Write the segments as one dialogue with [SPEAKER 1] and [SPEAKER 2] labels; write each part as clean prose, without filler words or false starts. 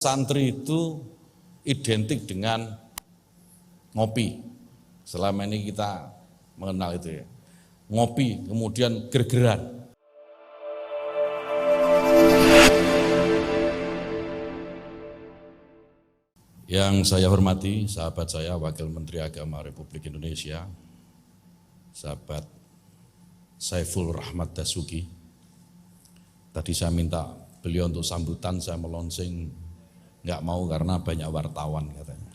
[SPEAKER 1] Santri itu identik dengan ngopi. Selama ini kita mengenal itu ya. Ngopi, kemudian gergeran. Yang saya hormati, sahabat saya, Wakil Menteri Agama Republik Indonesia, sahabat Saiful Rahmat Dasuki. Tadi saya minta beliau untuk sambutan, saya melonsing, nggak mau karena banyak wartawan katanya.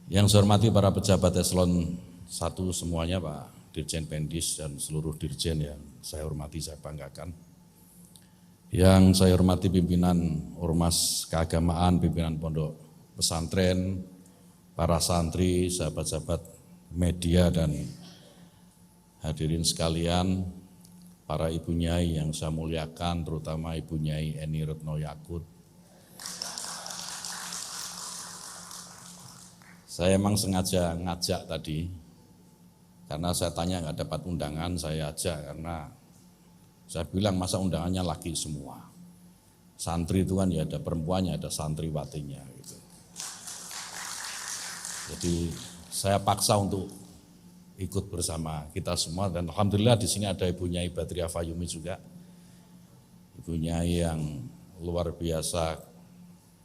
[SPEAKER 1] Yang saya hormati para pejabat eselon 1 semuanya, Pak Dirjen Pendis dan seluruh dirjen yang saya hormati, saya banggakan. Yang saya hormati pimpinan Ormas Keagamaan, pimpinan Pondok Pesantren, para santri, sahabat-sahabat media dan hadirin sekalian, para ibu nyai yang saya muliakan, terutama ibu nyai Eni Retno Yakut. Saya emang sengaja ngajak tadi, karena saya tanya nggak dapat undangan, saya ajak karena saya bilang masa undangannya laki semua. Santri itu kan ya ada perempuannya, ada santriwatinya gitu. Jadi saya paksa untuk ikut bersama kita semua, dan alhamdulillah di sini ada Ibu Nyai Badriah Fayumi juga. Ibu Nyai yang luar biasa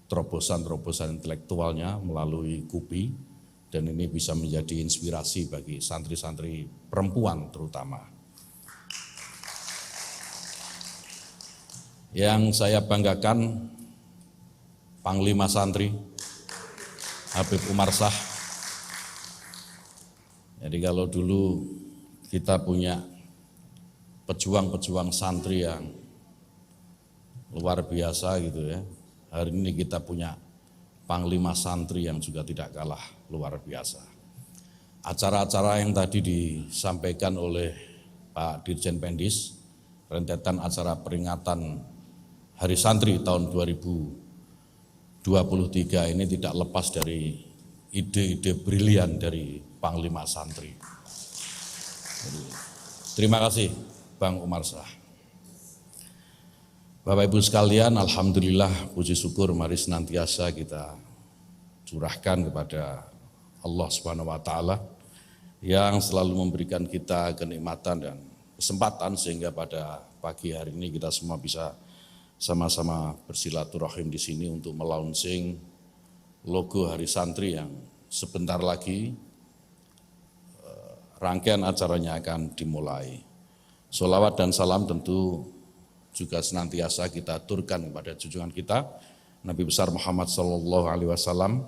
[SPEAKER 1] terobosan-terobosan intelektualnya melalui KUPI, dan ini bisa menjadi inspirasi bagi santri-santri perempuan terutama. Yang saya banggakan Panglima Santri Habib Umar Shah. Jadi kalau dulu kita punya pejuang-pejuang santri yang luar biasa gitu ya, hari ini kita punya Panglima Santri yang juga tidak kalah luar biasa. Acara-acara yang tadi disampaikan oleh Pak Dirjen Pendis, rentetan acara peringatan Hari Santri tahun 2023 ini tidak lepas dari ide-ide brilian dari Panglima Santri. Jadi, terima kasih Bang Umar Shah. Bapak Ibu sekalian, alhamdulillah, puji syukur mari senantiasa kita curahkan kepada Allah Subhanahu wa taala yang selalu memberikan kita kenikmatan dan kesempatan sehingga pada pagi hari ini kita semua bisa sama-sama bersilaturahim di sini untuk melaunching logo Hari Santri yang sebentar lagi rangkaian acaranya akan dimulai. Sholawat dan salam tentu juga senantiasa kita aturkan kepada junjungan kita Nabi besar Muhammad SAW,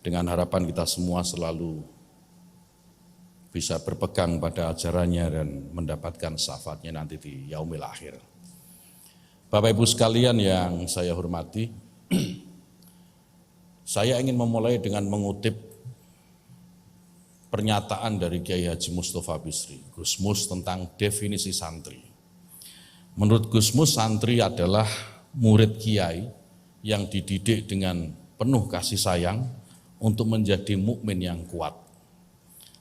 [SPEAKER 1] dengan harapan kita semua selalu bisa berpegang pada ajarannya dan mendapatkan syafaatnya nanti di yaumil akhir. Bapak Ibu sekalian yang saya hormati, saya ingin memulai dengan mengutip pernyataan dari Kiai Haji Mustafa Bisri, Gus Mus, tentang definisi santri. Menurut Gus Mus, santri adalah murid kiai yang dididik dengan penuh kasih sayang untuk menjadi mukmin yang kuat.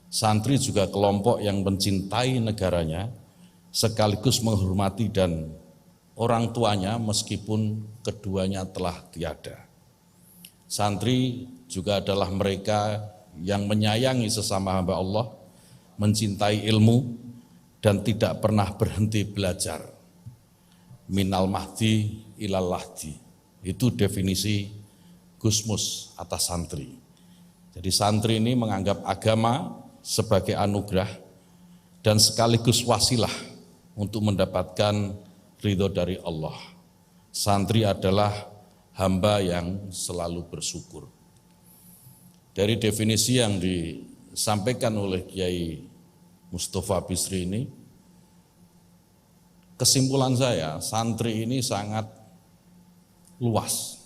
[SPEAKER 1] Santri juga kelompok yang mencintai negaranya sekaligus menghormati dan orang tuanya meskipun keduanya telah tiada. Santri juga adalah mereka yang menyayangi sesama hamba Allah, mencintai ilmu, dan tidak pernah berhenti belajar. Minal mahdi ilal lahdi. Itu definisi Gus Mus atas santri. Jadi santri ini menganggap agama sebagai anugerah dan sekaligus wasilah untuk mendapatkan ridho dari Allah. Santri adalah hamba yang selalu bersyukur. Dari definisi yang disampaikan oleh Kiai Mustafa Bisri ini, kesimpulan saya, santri ini sangat luas.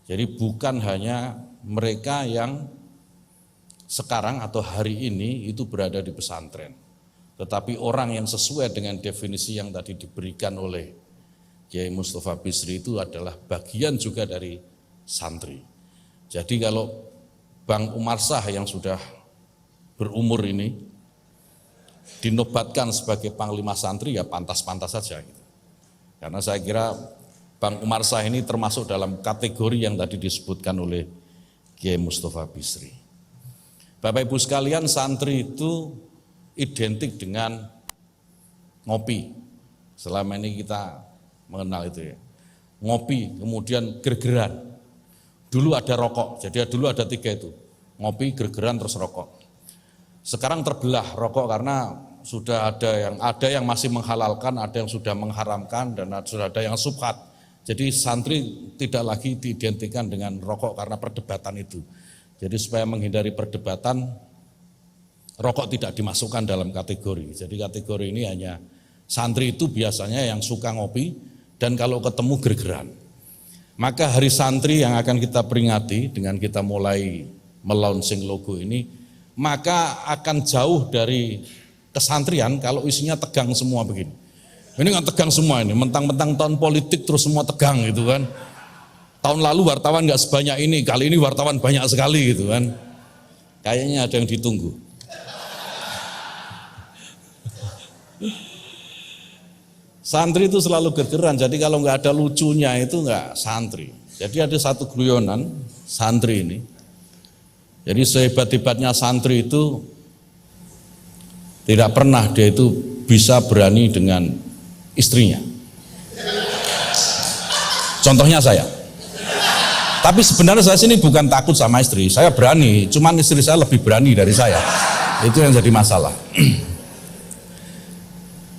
[SPEAKER 1] Jadi bukan hanya mereka yang sekarang atau hari ini itu berada di pesantren, tetapi orang yang sesuai dengan definisi yang tadi diberikan oleh Kiai Mustafa Bisri itu adalah bagian juga dari santri. Jadi kalau Bang Umar Shah yang sudah berumur ini dinobatkan sebagai Panglima Santri, ya pantas-pantas saja gitu. Karena saya kira Bang Umar Shah ini termasuk dalam kategori yang tadi disebutkan oleh Kiai Mustafa Bisri. Bapak Ibu sekalian, santri itu identik dengan ngopi. Selama ini kita mengenal itu ya. Ngopi, kemudian gergeran. Dulu ada rokok, jadi dulu ada 3 itu. Ngopi, gergeran, terus rokok. Sekarang terbelah rokok karena sudah ada yang masih menghalalkan, ada yang sudah mengharamkan, dan sudah ada yang subhat. Jadi santri tidak lagi diidentikan dengan rokok karena perdebatan itu. Jadi supaya menghindari perdebatan, rokok tidak dimasukkan dalam kategori. Jadi kategori ini hanya santri itu biasanya yang suka ngopi dan kalau ketemu gergeran. Maka hari santri yang akan kita peringati dengan kita mulai melaunching logo ini, maka akan jauh dari kesantrian kalau isinya tegang semua begini. Ini kan tegang semua ini, mentang-mentang tahun politik terus semua tegang gitu kan. Tahun lalu wartawan nggak sebanyak ini, kali ini wartawan banyak sekali gitu kan. Kayaknya ada yang ditunggu. Santri itu selalu gergeran, jadi kalau nggak ada lucunya itu nggak santri. Jadi ada satu guyonan santri ini. Jadi sehebat-hebatnya santri itu tidak pernah dia itu bisa berani dengan istrinya. Contohnya saya. Tapi sebenarnya saya sini bukan takut sama istri, saya berani, cuman istri saya lebih berani dari saya. Itu yang jadi masalah.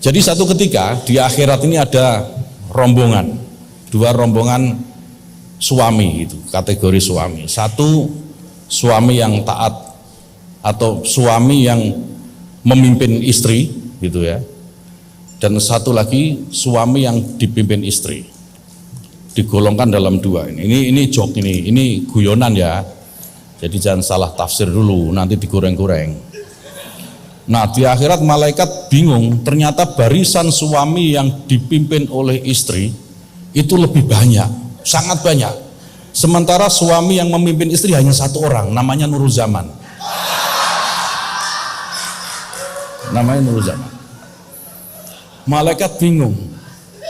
[SPEAKER 1] Jadi satu ketika di akhirat ini ada rombongan, 2 rombongan suami itu, kategori suami. Satu suami yang taat atau suami yang memimpin istri gitu ya. Dan satu lagi suami yang dipimpin istri. Digolongkan dalam 2 ini. Ini joke ini guyonan ya. Jadi jangan salah tafsir dulu, nanti digoreng-goreng. Nah, di akhirat malaikat bingung, ternyata barisan suami yang dipimpin oleh istri itu lebih banyak, sangat banyak. Sementara suami yang memimpin istri hanya 1 orang, namanya Nuruzaman. Namanya Nuruzaman. Malaikat bingung,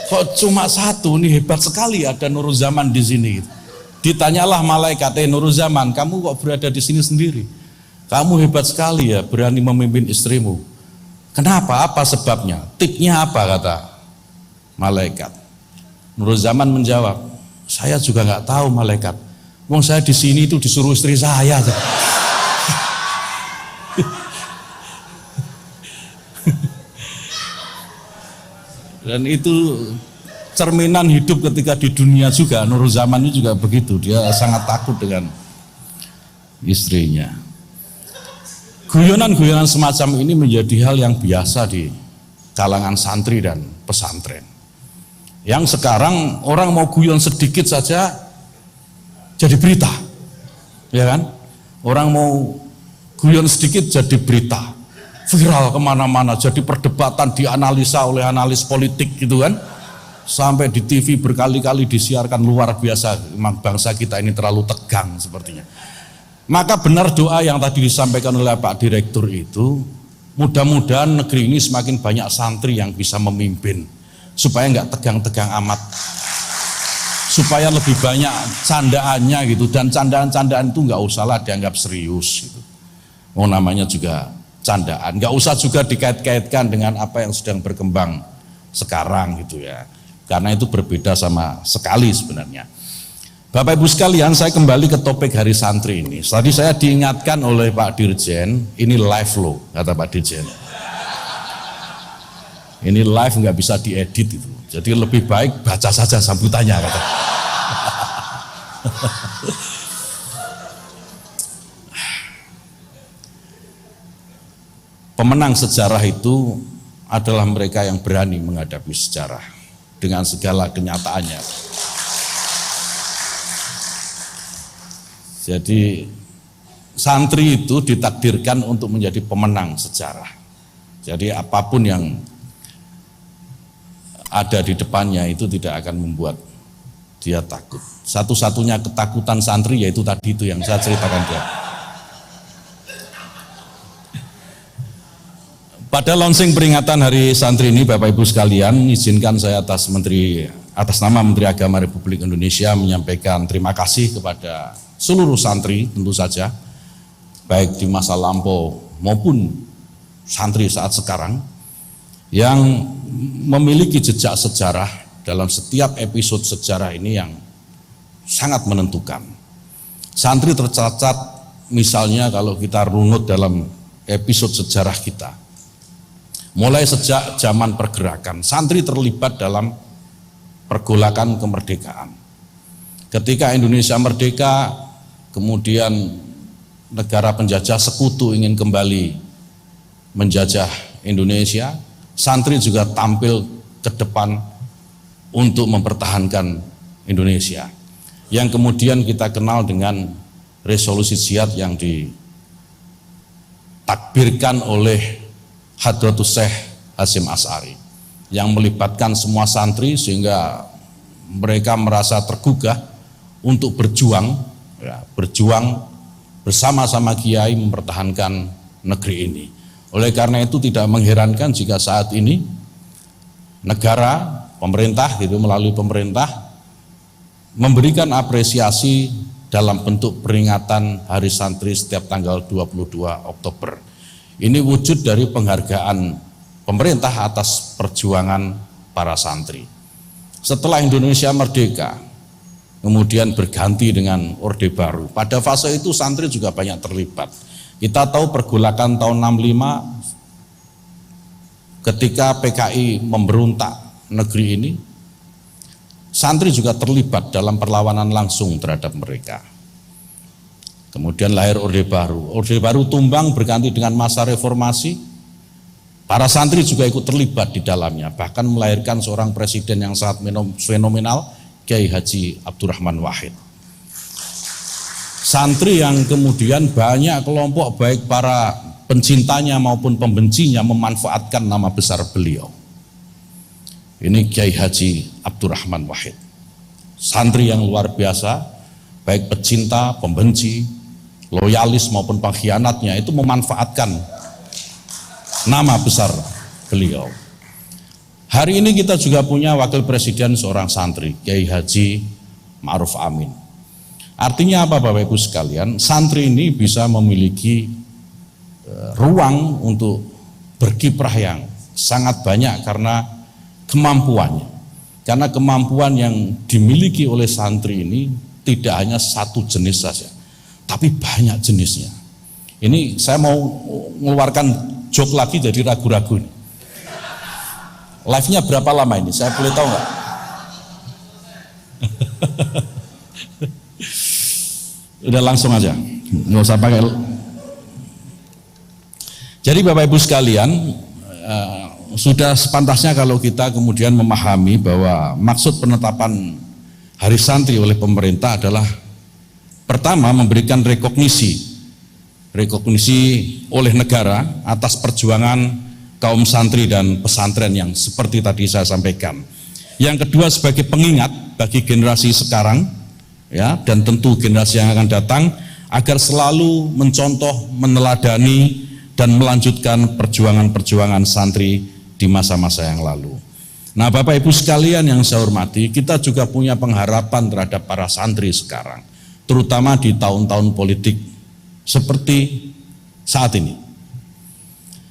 [SPEAKER 1] kok cuma 1, ini hebat sekali ada Nuruzaman di sini. Ditanyalah malaikat, Nuruzaman, kamu kok berada di sini sendiri? Kamu hebat sekali ya, berani memimpin istrimu. Kenapa? Apa sebabnya? Tipnya apa, kata malaikat? Nuruzaman menjawab, saya juga nggak tahu malaikat. Wong saya di sini itu disuruh istri saya. Dan itu cerminan hidup ketika di dunia juga. Nuruzaman itu juga begitu. Dia sangat takut dengan istrinya. Guyonan-guyonan semacam ini menjadi hal yang biasa di kalangan santri dan pesantren. Yang sekarang orang mau guyon sedikit saja jadi berita, ya kan? Orang mau guyon sedikit jadi berita, viral kemana-mana, jadi perdebatan dianalisa oleh analis politik gitu kan? Sampai di TV berkali-kali disiarkan, luar biasa. Memang bangsa kita ini terlalu tegang sepertinya. Maka benar doa yang tadi disampaikan oleh Pak Direktur itu, mudah-mudahan negeri ini semakin banyak santri yang bisa memimpin, supaya nggak tegang-tegang amat, supaya lebih banyak candaannya gitu, dan candaan-candaan itu nggak usahlah dianggap serius gitu. Oh, namanya juga candaan, nggak usah juga dikait-kaitkan dengan apa yang sedang berkembang sekarang gitu ya, karena itu berbeda sama sekali sebenarnya. Bapak Ibu sekalian, saya kembali ke topik hari santri ini. Tadi saya diingatkan oleh Pak Dirjen, ini live loh, kata Pak Dirjen. Ini live nggak bisa diedit itu, jadi lebih baik baca saja sambutannya, kata. Pemenang sejarah itu adalah mereka yang berani menghadapi sejarah dengan segala kenyataannya. Jadi santri itu ditakdirkan untuk menjadi pemenang sejarah. Jadi apapun yang ada di depannya itu tidak akan membuat dia takut. Satu-satunya ketakutan santri yaitu tadi itu yang saya ceritakan dia. Pada launching peringatan Hari Santri ini, Bapak Ibu sekalian, izinkan saya atas Menteri atas nama Menteri Agama Republik Indonesia menyampaikan terima kasih kepada seluruh santri tentu saja, baik di masa lampau maupun santri saat sekarang, yang memiliki jejak sejarah dalam setiap episode sejarah ini yang sangat menentukan. Santri tercatat misalnya kalau kita runut dalam episode sejarah kita, mulai sejak zaman pergerakan, santri terlibat dalam pergolakan kemerdekaan. Ketika Indonesia merdeka, kemudian negara penjajah sekutu ingin kembali menjajah Indonesia, santri juga tampil ke depan untuk mempertahankan Indonesia, yang kemudian kita kenal dengan resolusi jihad yang ditakbirkan oleh Hadratus Syekh Hasyim Asy'ari, yang melibatkan semua santri sehingga mereka merasa tergugah untuk berjuang bersama-sama kiai mempertahankan negeri ini. Oleh karena itu tidak mengherankan jika saat ini negara, pemerintah melalui pemerintah memberikan apresiasi dalam bentuk peringatan Hari Santri setiap tanggal 22 Oktober. Ini wujud dari penghargaan pemerintah atas perjuangan para santri. Setelah Indonesia merdeka, kemudian berganti dengan Orde Baru. Pada fase itu santri juga banyak terlibat. Kita tahu pergolakan tahun 65 ketika PKI memberontak negeri ini, santri juga terlibat dalam perlawanan langsung terhadap mereka. Kemudian lahir Orde Baru. Orde Baru tumbang berganti dengan masa reformasi. Para santri juga ikut terlibat di dalamnya, bahkan melahirkan seorang presiden yang sangat fenomenal, Kiai Haji Abdurrahman Wahid. Santri yang kemudian banyak kelompok baik para pencintanya maupun pembencinya memanfaatkan nama besar beliau. Ini Kiai Haji Abdurrahman Wahid. Santri yang luar biasa, baik pecinta, pembenci, loyalis maupun pengkhianatnya itu memanfaatkan nama besar beliau. Hari ini kita juga punya wakil presiden seorang santri, Kiai Haji Ma'ruf Amin. Artinya apa Bapak Ibu sekalian? Santri ini bisa memiliki ruang untuk berkiprah yang sangat banyak karena kemampuannya. Karena kemampuan yang dimiliki oleh santri ini tidak hanya satu jenis saja, tapi banyak jenisnya. Ini saya mau mengeluarkan joke lagi jadi ragu-ragu nih. Live-nya berapa lama ini? Saya boleh tahu nggak? Udah langsung aja, nggak usah pakai. Jadi Bapak Ibu sekalian, sudah sepantasnya kalau kita kemudian memahami bahwa maksud penetapan Hari Santri oleh pemerintah adalah pertama memberikan rekognisi oleh negara atas perjuangan kaum santri dan pesantren yang seperti tadi saya sampaikan. Yang kedua sebagai pengingat bagi generasi sekarang, ya, dan tentu generasi yang akan datang agar selalu mencontoh, meneladani dan melanjutkan perjuangan-perjuangan santri di masa-masa yang lalu. Nah, Bapak Ibu sekalian yang saya hormati, kita juga punya pengharapan terhadap para santri sekarang, terutama di tahun-tahun politik seperti saat ini.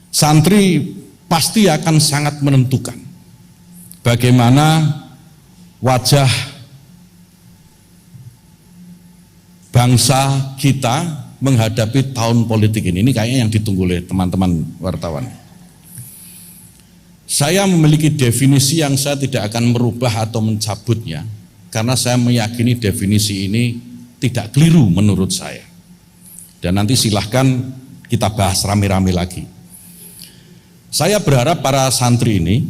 [SPEAKER 1] Santri pasti akan sangat menentukan bagaimana wajah bangsa kita menghadapi tahun politik ini. Ini kayaknya yang ditunggu oleh teman-teman wartawan. Saya memiliki definisi yang saya tidak akan merubah atau mencabutnya, karena saya meyakini definisi ini tidak keliru menurut saya. Dan nanti silahkan kita bahas rame-rame lagi. Saya berharap para santri ini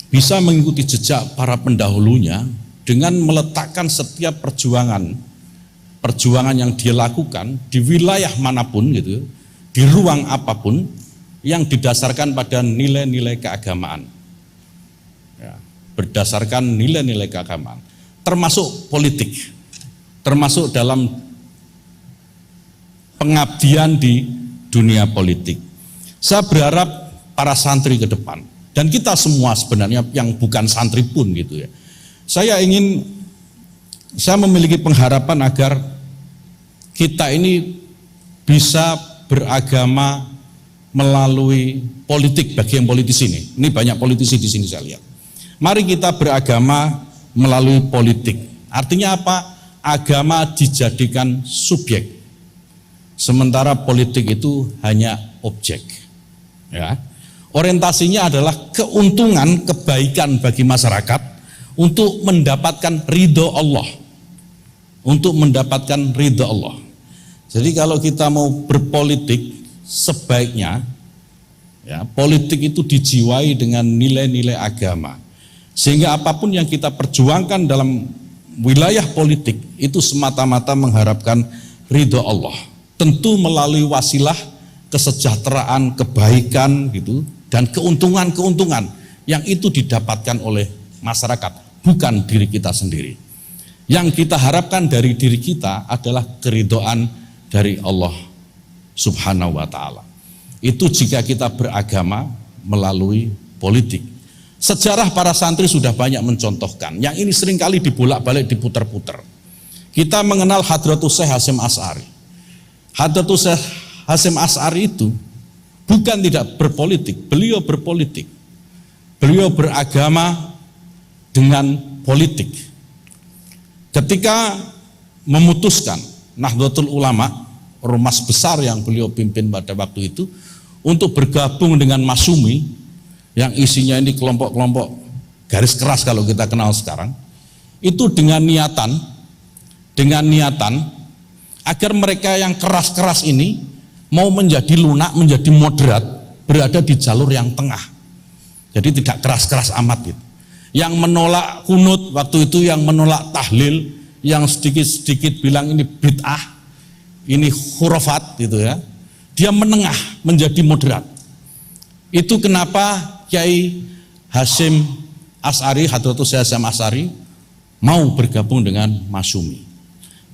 [SPEAKER 1] bisa mengikuti jejak para pendahulunya dengan meletakkan setiap perjuangan yang dia lakukan di wilayah manapun gitu, di ruang apapun yang didasarkan pada nilai-nilai keagamaan. Ya, berdasarkan nilai-nilai keagamaan, termasuk politik, termasuk dalam pengabdian di dunia politik. Saya berharap para santri ke depan, dan kita semua sebenarnya yang bukan santri pun gitu ya, Saya memiliki pengharapan agar kita ini bisa beragama melalui politik bagi yang politisi ini. Ini banyak politisi di sini saya lihat. Mari kita beragama melalui politik. Artinya apa? Agama dijadikan subjek, sementara politik itu hanya objek. Ya. Orientasinya adalah keuntungan, kebaikan bagi masyarakat untuk mendapatkan ridho Allah. Untuk mendapatkan ridho Allah. Jadi kalau kita mau berpolitik, sebaiknya ya, politik itu dijiwai dengan nilai-nilai agama. Sehingga apapun yang kita perjuangkan dalam wilayah politik itu semata-mata mengharapkan ridho Allah. Tentu melalui wasilah kesejahteraan, kebaikan gitu, dan keuntungan-keuntungan yang itu didapatkan oleh masyarakat, bukan diri kita sendiri. Yang kita harapkan dari diri kita adalah keridhaan dari Allah Subhanahu wa ta'ala. Itu jika kita beragama melalui politik. Sejarah para santri sudah banyak mencontohkan. Yang ini seringkali dibolak-balik, diputar-putar. Kita mengenal Hadratus Syekh Hasyim Asy'ari. Hadratus Syekh Hasyim Asy'ari itu bukan tidak berpolitik, beliau berpolitik. Beliau beragama dengan politik. Ketika memutuskan Nahdlatul Ulama, ormas besar yang beliau pimpin pada waktu itu, untuk bergabung dengan Masyumi yang isinya ini kelompok-kelompok garis keras kalau kita kenal sekarang, itu dengan niatan agar mereka yang keras-keras ini mau menjadi lunak, menjadi moderat, berada di jalur yang tengah. Jadi tidak keras-keras amat gitu. Yang menolak kunut waktu itu, yang menolak tahlil, yang sedikit-sedikit bilang ini bid'ah, ini khurafat gitu ya. Dia menengah menjadi moderat. Itu kenapa Kiai Hasyim Asy'ari, Hadratus Syekh Hasyim Asy'ari mau bergabung dengan Masyumi.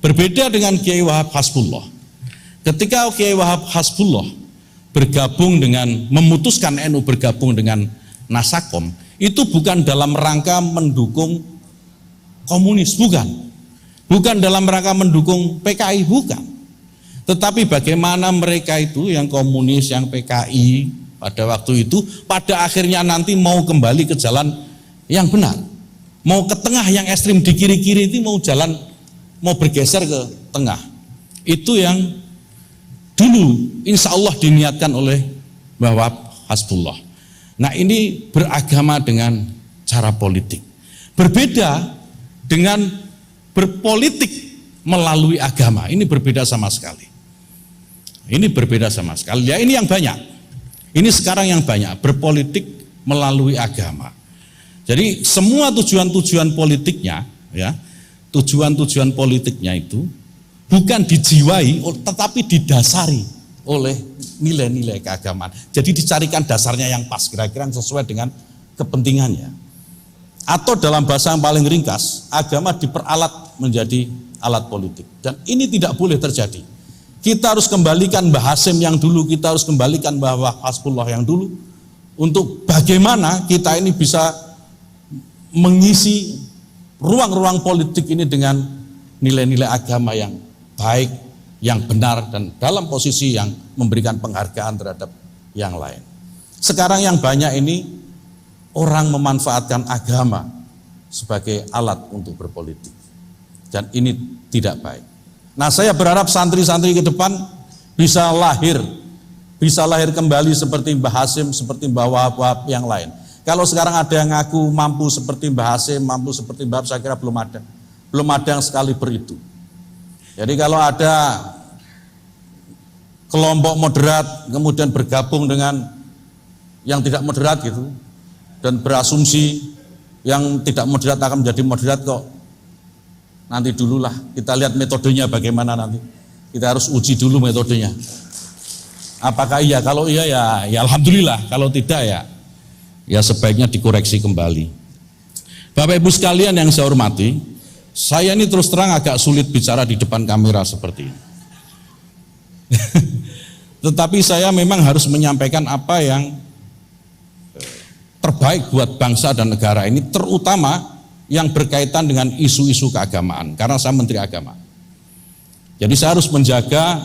[SPEAKER 1] Berbeda dengan Kiai Wahab Hasbullah. Ketika Kiai Wahab Hasbullah memutuskan NU bergabung dengan Nasakom, itu bukan dalam rangka mendukung komunis, bukan dalam rangka mendukung PKI, bukan. Tetapi bagaimana mereka itu yang komunis, yang PKI pada waktu itu pada akhirnya nanti mau kembali ke jalan yang benar, mau ke tengah, yang ekstrim di kiri-kiri itu mau bergeser ke tengah. Itu yang dulu insya Allah diniatkan oleh Wahab Hasbullah. Nah, ini beragama dengan cara politik, berbeda dengan berpolitik melalui agama. Ini berbeda sama sekali. Ya, ini yang banyak. Ini sekarang yang banyak berpolitik melalui agama. Jadi semua tujuan-tujuan politiknya, ya, tujuan-tujuan politiknya itu bukan dijiwai, tetapi didasari oleh nilai-nilai keagamaan. Jadi dicarikan dasarnya yang pas, kira-kira sesuai dengan kepentingannya. Atau dalam bahasa yang paling ringkas, agama diperalat menjadi alat politik. Dan ini tidak boleh terjadi. Kita harus kembalikan Mbah Hasyim yang dulu, kita harus kembalikan Mbah Hasbullah yang dulu, untuk bagaimana kita ini bisa mengisi ruang-ruang politik ini dengan nilai-nilai agama yang baik, yang benar, dan dalam posisi yang memberikan penghargaan terhadap yang lain. Sekarang yang banyak ini orang memanfaatkan agama sebagai alat untuk berpolitik, dan ini tidak baik. Nah, saya berharap santri-santri ke depan bisa lahir kembali seperti Mbah Hasyim, seperti Mbah Wahab yang lain. Kalau sekarang ada yang ngaku mampu seperti Mbah Hasyim, mampu seperti Mbah Wahab, saya kira belum ada yang sekaliber itu. Jadi kalau ada kelompok moderat kemudian bergabung dengan yang tidak moderat gitu, dan berasumsi yang tidak moderat akan menjadi moderat, kok nanti dululah kita lihat metodenya bagaimana nanti. Kita harus uji dulu metodenya. Apakah iya? Kalau iya ya alhamdulillah, kalau tidak ya sebaiknya dikoreksi kembali. Bapak Ibu sekalian yang saya hormati, saya ini terus terang agak sulit bicara di depan kamera seperti ini. Tetapi saya memang harus menyampaikan apa yang terbaik buat bangsa dan negara ini, terutama yang berkaitan dengan isu-isu keagamaan, karena saya Menteri Agama. Jadi saya harus menjaga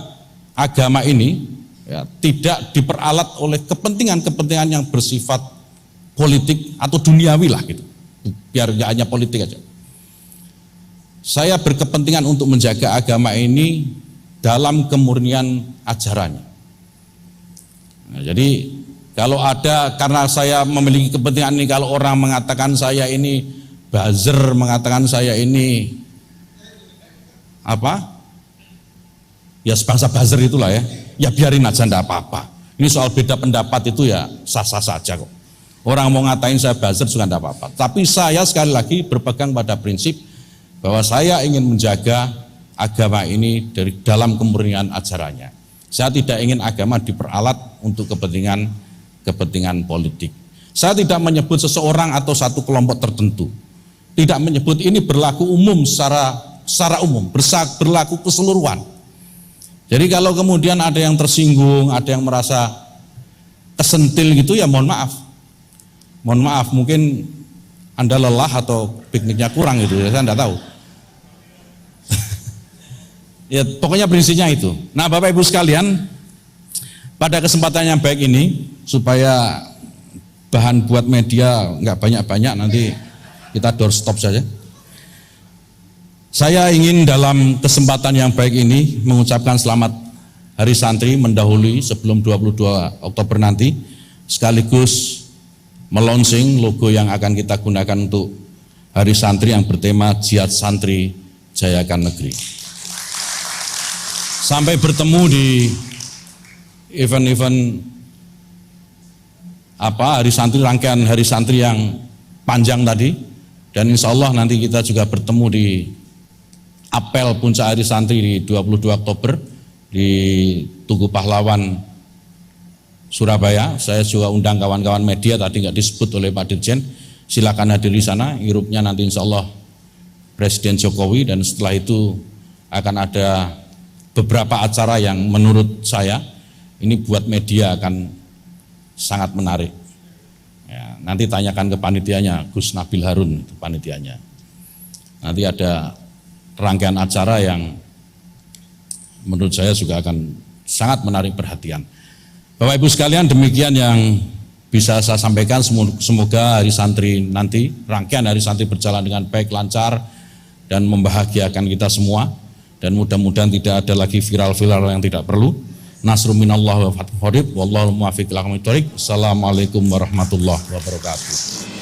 [SPEAKER 1] agama ini ya, tidak diperalat oleh kepentingan-kepentingan yang bersifat politik atau duniawi lah gitu. Biar nggak hanya politik aja. Saya berkepentingan untuk menjaga agama ini dalam kemurnian ajarannya. Nah, jadi kalau ada, karena saya memiliki kepentingan ini, kalau orang mengatakan saya ini buzzer, mengatakan saya ini apa? Ya sebangsa buzzer itulah ya. Ya biarin aja, enggak apa-apa. Ini soal beda pendapat itu ya sah-sah saja kok. Orang mau ngatain saya buzzer juga enggak apa-apa. Tapi saya sekali lagi berpegang pada prinsip bahwa saya ingin menjaga agama ini dari dalam kemurnian ajarannya. Saya tidak ingin agama diperalat untuk kepentingan politik. Saya tidak menyebut seseorang atau satu kelompok tertentu. Tidak menyebut ini berlaku umum secara umum, berlaku keseluruhan. Jadi kalau kemudian ada yang tersinggung, ada yang merasa kesentil gitu ya mohon maaf. Mohon maaf, mungkin Anda lelah atau pikniknya kurang gitu ya, saya enggak tahu. Ya pokoknya prinsipnya itu. Nah Bapak Ibu sekalian, pada kesempatan yang baik ini, supaya bahan buat media nggak banyak-banyak, nanti kita doorstop saja. Saya ingin dalam kesempatan yang baik ini mengucapkan selamat Hari Santri mendahului sebelum 22 Oktober nanti, sekaligus melonsing logo yang akan kita gunakan untuk Hari Santri yang bertema Jihad Santri Jayakan Negeri. Sampai bertemu di event-event Hari Santri, rangkaian Hari Santri yang panjang tadi, dan insya Allah nanti kita juga bertemu di apel puncak Hari Santri di 22 Oktober di Tugu Pahlawan Surabaya. Saya juga undang kawan-kawan media, tadi nggak disebut oleh Pak Dirjen, silakan hadir di sana. Irupnya nanti insya Allah Presiden Jokowi, dan setelah itu akan ada beberapa acara yang menurut saya ini buat media akan sangat menarik. Ya, nanti tanyakan ke panitianya, Gus Nabil Harun itu panitianya. Nanti ada rangkaian acara yang menurut saya juga akan sangat menarik perhatian. Bapak Ibu sekalian, demikian yang bisa saya sampaikan. Semoga Hari Santri nanti, rangkaian Hari Santri berjalan dengan baik, lancar, dan membahagiakan kita semua. Dan mudah-mudahan tidak ada lagi viral-viral yang tidak perlu. Nasrun minallah wa fathun qarib, wallahu muwaffiq ila aqwamit thoriq. Assalamualaikum warahmatullahi wabarakatuh.